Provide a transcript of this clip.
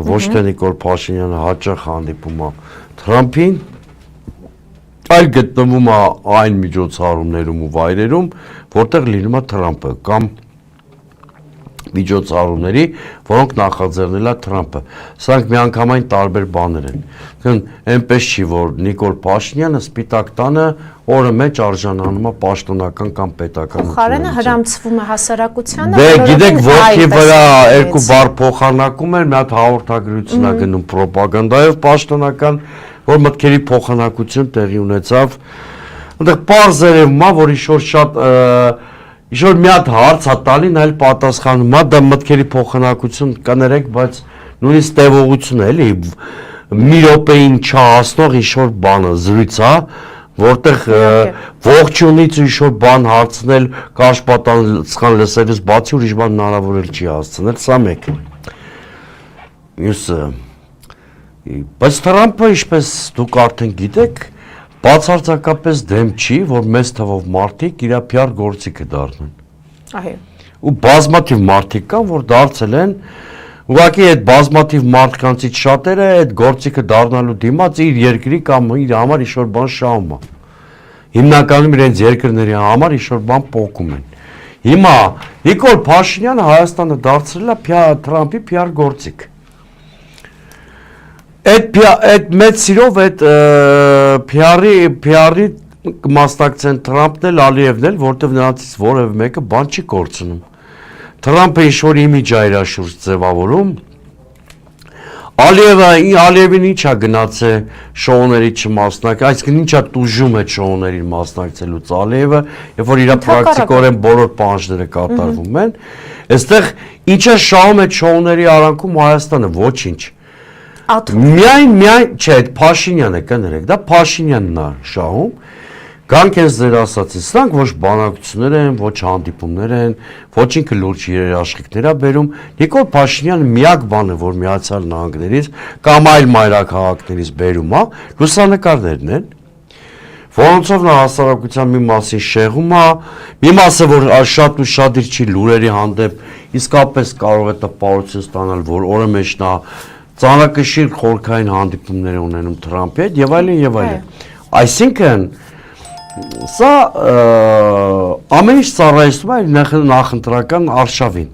ոչ թե Նիկոլ Փաշինյանը հաճախ հանդիպում է Թրամփին, այլ գտնվում է այն միջոցառումներում ու վայրերում, որտեղ լինում է Թրամփը կամ միջոցառումների, որոնք նախաձեռնել է Թրամփը։ Սրանք միանգամայն տարբեր բաներ են։ Այնպես չի, որ Նիկոլ Փաշինյանը Սպիտակ տանը օրը մեջ արժանանում է պաշտոնական կամ պետական Փոխարենը հրամցվում է հասարակությանը։ Դե գիտեք, ոտքի վրա երկու բառ փոխանակում էր, մի հատ հաղորդագրություն է գնում ռոպագանդայով պաշտոնական, որ մտքերի փոխանակություն տեղի ունեցավ։ Այնտեղ պարզ երևում է, որ ինչ-որ շատ ինչ-որ մի հատ հարց է տալին, այլ պատասխանում է, դա մտքերի փոխանակություն կներեք, բայց նույնիսկ տևողություն է, էլի մի րոպեին չհասնող ինչ-որ բանը զրույց է, որտեղ ողջունից ինչ-որ բան հարցնել, կաշպատանցխան լսելուց բացի ուրիշ բան հնարավոր էլ չի հասցնել, սա մեկ։ Մյուսը, բայց Թրամփը, ինչպես դուք արդեն գիտեք, բացարձակապես դեմ չի, որ մեծ թվով մարդիկ իր PR գործիքը դառնան։ Այո։ Ու բազմաթիվ մարդիկ կան, որ դարձել են, ուղղակի այդ բազմաթիվ մարդկանցից շատերը այդ գործիքը դառնալու դիմաց իր երկրի կամ իր համար ինչ-որ բան շահում է։ Հիմնականում իրենց երկրների համար ինչ-որ բան փոխում են։ Հիմա Նիկոլ Փաշինյանը Հայաստանը դարձրել է Թրամփի PR գործիք։ Այդ մեծ սիրով այդ PR-ի կմասնակցեն Թրամփն էլ, Ալիևն էլ, որտեղ նրանցից որևէ մեկը բան չի կորցնում։ Թրամփը ինչ-որ իմիջ է իր շուրջ ձևավորում։ Ալիևին ինչ է գնացել շոուների չմասնակցել, այսինքն ինչ է տուժում այդ շոուներին մասնակցելուց Ալիևը, երբ որ իր պրակտիկորեն բոլոր պահանջները կատարվում են, այստեղ ինչ է շահում այդ շոուների արանքում Հայաստանը, ոչինչ։ Միայն, չէ, այդ Փաշինյանը կներեք, դա Փաշինյանն է շահում, գանք ես ձեր ասացին, սրանք ոչ բանակցություններ են, ոչ հանդիպումներ են, ոչ ինքը լուրջ երաշխիքներ է բերում, Նիկոլ Փաշինյանը միակ բանը, որ Միացյալ Նահանգներից կամ այլ մայրաքաղաքներից բերում է, լուսանկարներն են, որոնցով նա հասարակության մի մասին շեղում է, մի մասը, որ շատ ու շատ իր չի լուրերի հանդեպ, իսկապես կարող է տպավորություն ստանալ, որ օրը մեջ նա ծանրակշիռ խորքային հանդիպումներ ունենում Թրամփի հետ եւ այլն եւ այլն։ Այսինքն սա ամեն ինչ ծառայեցնում է նախընտրական արշավին։